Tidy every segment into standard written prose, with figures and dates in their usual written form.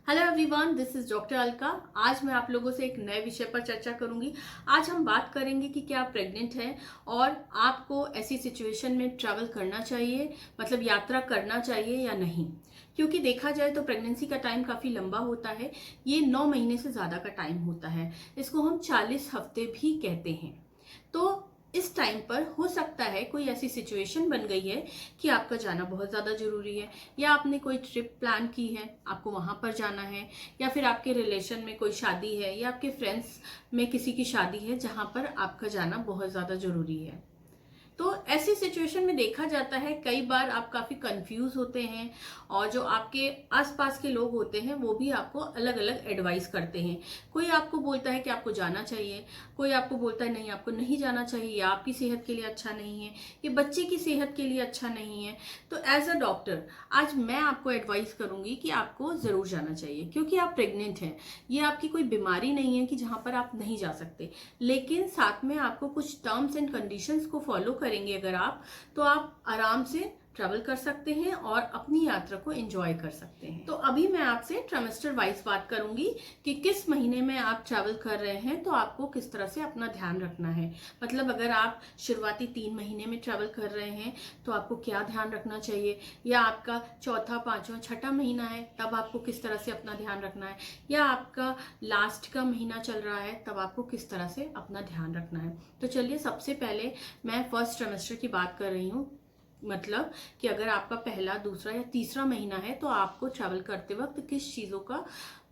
Hello everyone, this is doctor Alka. आज मैं आप लोगों से एक नए विषय पर चर्चा करूंगी। आज हम बात करेंगे कि क्या आप प्रेग्नेंट हैं और आपको ऐसी सिचुएशन में ट्रैवल करना चाहिए, मतलब यात्रा करना चाहिए या नहीं। क्योंकि देखा जाए तो प्रेगनेंसी का टाइम काफ़ी लंबा होता है। ये 9 महीने से ज़्यादा का टाइम होता है। इसको हम 40 हफ्ते भी कहते हैं। तो इस टाइम पर हो सकता है कोई ऐसी सिचुएशन बन गई है कि आपका जाना बहुत ज़्यादा ज़रूरी है, या आपने कोई ट्रिप प्लान की है, आपको वहाँ पर जाना है, या फिर आपके रिलेशन में कोई शादी है, या आपके फ्रेंड्स में किसी की शादी है जहाँ पर आपका जाना बहुत ज़्यादा ज़रूरी है। तो ऐसी सिचुएशन में देखा जाता है कई बार आप काफ़ी कंफ्यूज होते हैं, और जो आपके आसपास के लोग होते हैं वो भी आपको अलग अलग एडवाइस करते हैं। कोई आपको बोलता है कि आपको जाना चाहिए, कोई आपको बोलता है नहीं आपको नहीं जाना चाहिए, या आपकी सेहत के लिए अच्छा नहीं है, ये बच्चे की सेहत के लिए अच्छा नहीं है। तो एज अ डॉक्टर आज मैं आपको एडवाइस करूंगी कि आपको ज़रूर जाना चाहिए, क्योंकि आप प्रेग्नेंट हैं। ये आपकी कोई बीमारी नहीं है कि जहाँ पर आप नहीं जा सकते, लेकिन साथ में आपको कुछ टर्म्स एंड कंडीशंस को फॉलो करेंगे अगर आप, तो आप आराम से ट्रैवल कर सकते हैं और अपनी यात्रा को एंजॉय कर सकते हैं। तो अभी मैं आपसे ट्राइमेस्टर वाइज बात करूंगी कि किस महीने में आप ट्रैवल कर रहे हैं तो आपको किस तरह से अपना ध्यान रखना है। मतलब अगर आप शुरुआती 3 महीने में ट्रैवल कर रहे हैं तो आपको क्या ध्यान रखना चाहिए, या आपका चौथा, पांचवा, छठा महीना है तब आपको किस तरह से अपना ध्यान रखना है, या आपका लास्ट का महीना चल रहा है तब आपको किस तरह से अपना ध्यान रखना है। तो चलिए, सबसे पहले मैं फर्स्ट ट्राइमेस्टर की बात कर रही हूँ। मतलब कि अगर आपका पहला, दूसरा या तीसरा महीना है तो आपको ट्रैवल करते वक्त किस चीज़ों का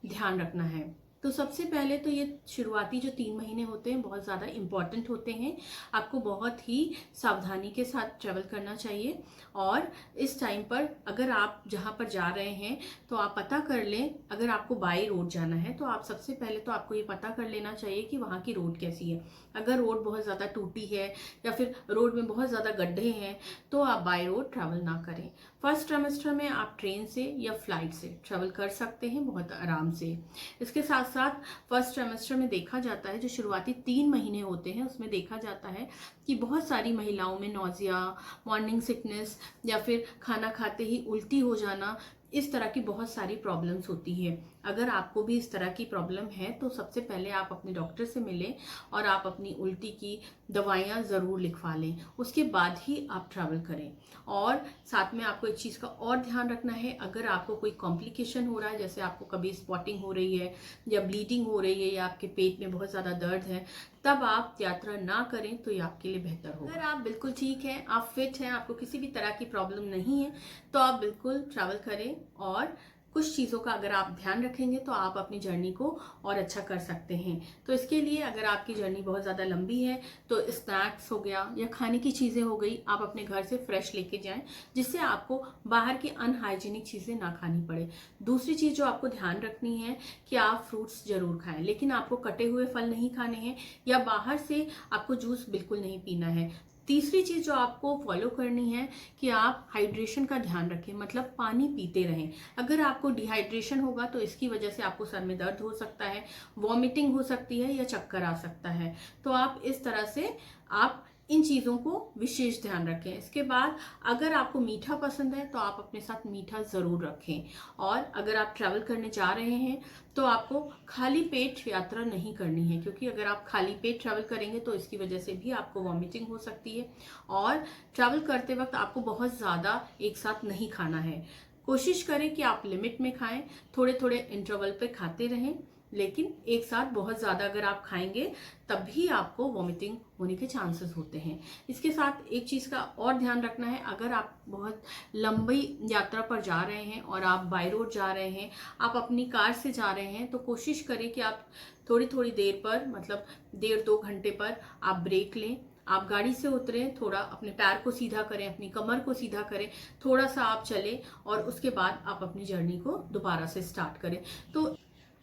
ध्यान रखना है। तो सबसे पहले तो ये शुरुआती जो 3 महीने होते हैं बहुत ज़्यादा इम्पॉर्टेंट होते हैं। आपको बहुत ही सावधानी के साथ ट्रैवल करना चाहिए। और इस टाइम पर अगर आप जहाँ पर जा रहे हैं तो आप पता कर लें, अगर आपको बाई रोड जाना है तो आप सबसे पहले तो आपको ये पता कर लेना चाहिए कि वहाँ की रोड कैसी है। अगर रोड बहुत ज़्यादा टूटी है या फिर रोड में बहुत ज़्यादा गड्ढे हैं तो आप बाय रोड ट्रैवल ना करें। फर्स्ट ट्राइमेस्टर में आप ट्रेन से या फ्लाइट से ट्रैवल कर सकते हैं बहुत आराम से। इसके साथ साथ फर्स्ट ट्राइमेस्टर में देखा जाता है, जो शुरुआती 3 महीने होते हैं उसमें देखा जाता है कि बहुत सारी महिलाओं में नोजिया, मॉर्निंग सिकनेस, या फिर खाना खाते ही उल्टी हो जाना, इस तरह की बहुत सारी प्रॉब्लम्स होती है। अगर आपको भी इस तरह की प्रॉब्लम है तो सबसे पहले आप अपने डॉक्टर से मिलें और आप अपनी उल्टी की दवाइयाँ ज़रूर लिखवा लें, उसके बाद ही आप ट्रैवल करें। और साथ में आपको एक चीज़ का और ध्यान रखना है, अगर आपको कोई कॉम्प्लिकेशन हो रहा है, जैसे आपको कभी स्पॉटिंग हो रही है या ब्लीडिंग हो रही है या आपके पेट में बहुत ज़्यादा दर्द है, तब आप यात्रा ना करें तो ये आपके लिए बेहतर होगा। अगर आप बिल्कुल ठीक हैं, आप फिट हैं, आपको किसी भी तरह की प्रॉब्लम नहीं है, तो आप बिल्कुल ट्रैवल करें। और कुछ चीज़ों का अगर आप ध्यान रखेंगे तो आप अपनी जर्नी को और अच्छा कर सकते हैं। तो इसके लिए अगर आपकी जर्नी बहुत ज़्यादा लंबी है तो स्नैक्स हो गया या खाने की चीज़ें हो गई, आप अपने घर से फ्रेश लेके जाएं, जिससे आपको बाहर की अनहाइजीनिक चीज़ें ना खानी पड़े। दूसरी चीज़ जो आपको ध्यान रखनी है कि आप फ्रूट्स जरूर खाएं, लेकिन आपको कटे हुए फल नहीं खाने हैं, या बाहर से आपको जूस बिल्कुल नहीं पीना है। तीसरी चीज़ जो आपको फॉलो करनी है कि आप हाइड्रेशन का ध्यान रखें, मतलब पानी पीते रहें। अगर आपको डिहाइड्रेशन होगा तो इसकी वजह से आपको सर में दर्द हो सकता है, वॉमिटिंग हो सकती है, या चक्कर आ सकता है। तो आप इस तरह से आप इन चीज़ों को विशेष ध्यान रखें। इसके बाद अगर आपको मीठा पसंद है तो आप अपने साथ मीठा ज़रूर रखें। और अगर आप ट्रैवल करने जा रहे हैं तो आपको खाली पेट यात्रा नहीं करनी है, क्योंकि अगर आप खाली पेट ट्रैवल करेंगे तो इसकी वजह से भी आपको वॉमिटिंग हो सकती है। और ट्रैवल करते वक्त आपको बहुत ज़्यादा एक साथ नहीं खाना है। कोशिश करें कि आप लिमिट में खाएं, थोड़े थोड़े इंटरवल पे खाते रहें, लेकिन एक साथ बहुत ज़्यादा अगर आप खाएंगे तभी आपको वॉमिटिंग होने के चांसेस होते हैं। इसके साथ एक चीज़ का और ध्यान रखना है, अगर आप बहुत लंबी यात्रा पर जा रहे हैं और आप बाय रोड जा रहे हैं, आप अपनी कार से जा रहे हैं, तो कोशिश करें कि आप थोड़ी थोड़ी देर पर, मतलब 1.5-2 घंटे पर आप ब्रेक लें। आप गाड़ी से उतरें, थोड़ा अपने पैर को सीधा करें, अपनी कमर को सीधा करें, थोड़ा सा आप चलें, और उसके बाद आप अपनी जर्नी को दोबारा से स्टार्ट करें। तो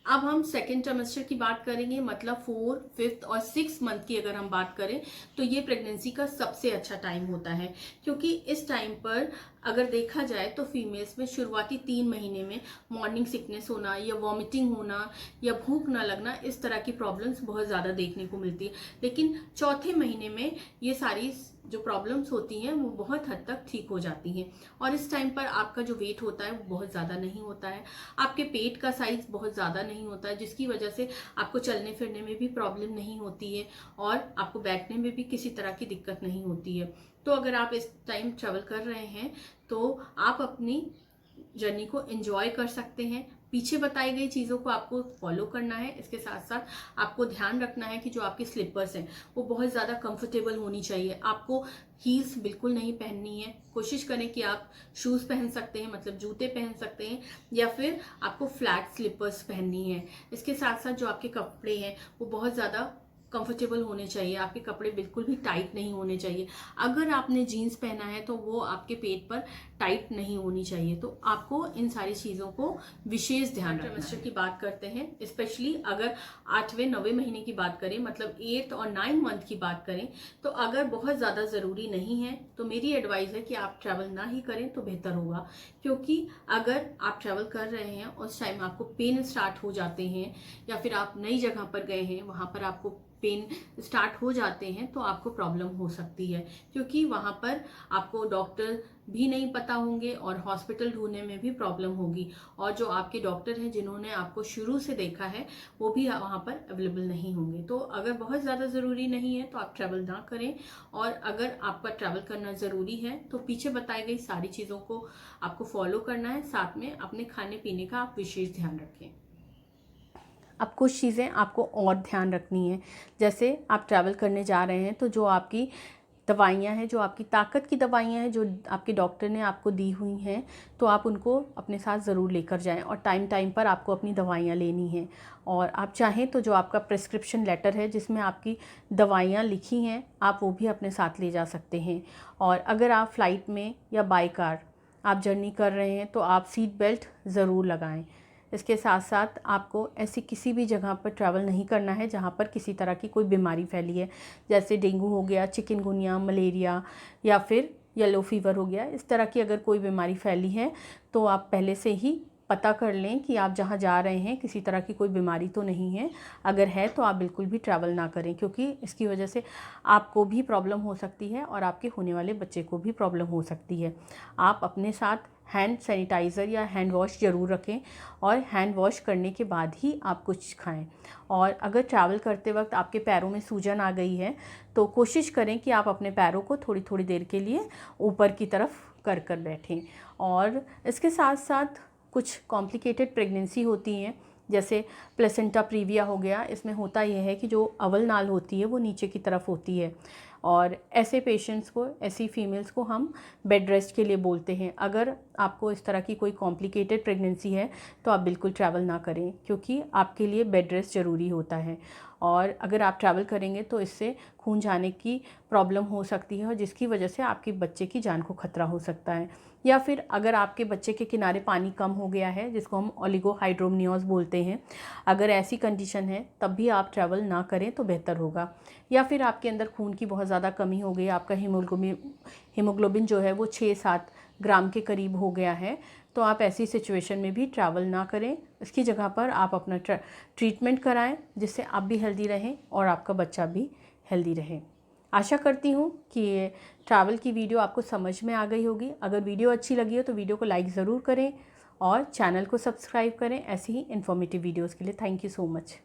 अब हम सेकेंड ट्राइमेस्टर की बात करेंगे, मतलब 4, 5 और 6 मंथ की अगर हम बात करें तो ये प्रेगनेंसी का सबसे अच्छा टाइम होता है, क्योंकि इस टाइम पर अगर देखा जाए तो फीमेल्स में शुरुआती 3 महीने में मॉर्निंग सिकनेस होना या वॉमिटिंग होना या भूख ना लगना, इस तरह की प्रॉब्लम्स बहुत ज़्यादा देखने को मिलती है। लेकिन चौथे महीने में ये सारी जो प्रॉब्लम्स होती हैं वो बहुत हद तक ठीक हो जाती हैं, और इस टाइम पर आपका जो वेट होता है वो बहुत ज़्यादा नहीं होता है, आपके पेट का साइज़ बहुत ज़्यादा नहीं होता है, जिसकी वजह से आपको चलने फिरने में भी प्रॉब्लम नहीं होती है और आपको बैठने में भी किसी तरह की दिक्कत नहीं होती है। तो अगर आप इस टाइम ट्रैवल कर रहे हैं तो आप अपनी जर्नी को एंजॉय कर सकते हैं। पीछे बताई गई चीज़ों को आपको फॉलो करना है। इसके साथ साथ आपको ध्यान रखना है कि जो आपके स्लीपर्स हैं वो बहुत ज़्यादा कंफर्टेबल होनी चाहिए। आपको हील्स बिल्कुल नहीं पहननी है। कोशिश करें कि आप शूज़ पहन सकते हैं, मतलब जूते पहन सकते हैं, या फिर आपको फ्लैट स्लीपर्स पहननी है। इसके साथ साथ जो आपके कपड़े हैं वो बहुत ज़्यादा कंफर्टेबल होने चाहिए। आपके कपड़े बिल्कुल भी टाइट नहीं होने चाहिए। अगर आपने जीन्स पहना है तो वो आपके पेट पर टाइट नहीं होनी चाहिए। तो आपको इन सारी चीज़ों को विशेष ध्यान रखना है। की बात करते हैं, स्पेशली अगर 8वें 9वें महीने की बात करें, मतलब 8th और 9th मंथ की बात करें, तो अगर बहुत ज़्यादा ज़रूरी नहीं है तो मेरी एडवाइस है कि आप ट्रैवल ना ही करें तो बेहतर होगा। क्योंकि अगर आप ट्रैवल कर रहे हैं उस टाइम आपको पेन स्टार्ट हो जाते हैं, या फिर आप नई जगह पर गए हैं वहाँ पर आपको पेन स्टार्ट हो जाते हैं, तो आपको प्रॉब्लम हो सकती है। क्योंकि वहाँ पर आपको डॉक्टर भी नहीं पता होंगे और हॉस्पिटल ढूंढने में भी प्रॉब्लम होगी, और जो आपके डॉक्टर हैं जिन्होंने आपको शुरू से देखा है वो भी वहाँ पर अवेलेबल नहीं होंगे। तो अगर बहुत ज़्यादा ज़रूरी नहीं है तो आप ट्रैवल ना करें, और अगर आपका ट्रैवल करना ज़रूरी है तो पीछे बताई गई सारी चीज़ों को आपको फॉलो करना है। साथ में अपने खाने पीने का आप विशेष ध्यान रखें। अब कुछ चीज़ें आपको और ध्यान रखनी है। जैसे आप ट्रैवल करने जा रहे हैं तो जो आपकी दवाइयाँ हैं, जो आपकी ताकत की दवाइयाँ हैं, जो आपके डॉक्टर ने आपको दी हुई हैं, तो आप उनको अपने साथ ज़रूर लेकर जाएं, और टाइम टाइम पर आपको अपनी दवाइयाँ लेनी हैं। और आप चाहें तो जो आपका प्रिस्क्रिप्शन लेटर है जिसमें आपकी दवाइयाँ लिखी हैं, आप वो भी अपने साथ ले जा सकते हैं। और अगर आप फ़्लाइट में या बाई कार आप जर्नी कर रहे हैं तो आप सीट बेल्ट ज़रूर लगाएं। इसके साथ साथ आपको ऐसी किसी भी जगह पर ट्रैवल नहीं करना है जहाँ पर किसी तरह की कोई बीमारी फैली है, जैसे डेंगू हो गया, चिकनगुनिया, मलेरिया, या फिर येलो फीवर हो गया। इस तरह की अगर कोई बीमारी फैली है तो आप पहले से ही पता कर लें कि आप जहाँ जा रहे हैं किसी तरह की कोई बीमारी तो नहीं है। अगर है तो आप बिल्कुल भी ट्रैवल ना करें, क्योंकि इसकी वजह से आपको भी प्रॉब्लम हो सकती है और आपके होने वाले बच्चे को भी प्रॉब्लम हो सकती है। आप अपने साथ हैंड सैनिटाइज़र या हैंड वॉश ज़रूर रखें, और हैंड वॉश करने के बाद ही आप कुछ खाएं। और अगर ट्रैवल करते वक्त आपके पैरों में सूजन आ गई है तो कोशिश करें कि आप अपने पैरों को थोड़ी थोड़ी देर के लिए ऊपर की तरफ कर कर बैठें। और इसके साथ साथ कुछ कॉम्प्लिकेटेड प्रेगनेंसी होती हैं, जैसे प्लेसेंटा प्रीविया हो गया। इसमें होता यह है कि जो अवल नाल होती है वो नीचे की तरफ होती है, और ऐसे पेशेंट्स को, ऐसी फीमेल्स को हम बेड रेस्ट के लिए बोलते हैं। अगर आपको इस तरह की कोई कॉम्प्लिकेटेड प्रेगनेंसी है तो आप बिल्कुल ट्रैवल ना करें, क्योंकि आपके लिए बेड रेस्ट ज़रूरी होता है। और अगर आप ट्रैवल करेंगे तो इससे खून जाने की प्रॉब्लम हो सकती है, और जिसकी वजह से आपके बच्चे की जान को खतरा हो सकता है। या फिर अगर आपके बच्चे के किनारे पानी कम हो गया है, जिसको हम ओलिगोहाइड्रोमनियोज बोलते हैं, अगर ऐसी कंडीशन है तब भी आप ट्रैवल ना करें तो बेहतर होगा। या फिर आपके अंदर खून की बहुत ज़्यादा कमी हो गई, आपका हीमोग्लोबिन जो है वो 6-7 ग्राम के करीब हो गया है, तो आप ऐसी सिचुएशन में भी ट्रैवल ना करें। इसकी जगह पर आप अपना ट्रीटमेंट कराएं, जिससे आप भी हेल्दी रहें और आपका बच्चा भी हेल्दी रहे। आशा करती हूँ कि ये ट्रैवल की वीडियो आपको समझ में आ गई होगी। अगर वीडियो अच्छी लगी हो तो वीडियो को लाइक ज़रूर करें और चैनल को सब्सक्राइब करें ऐसी ही इन्फॉर्मेटिव वीडियोज़ के लिए। Thank you so much.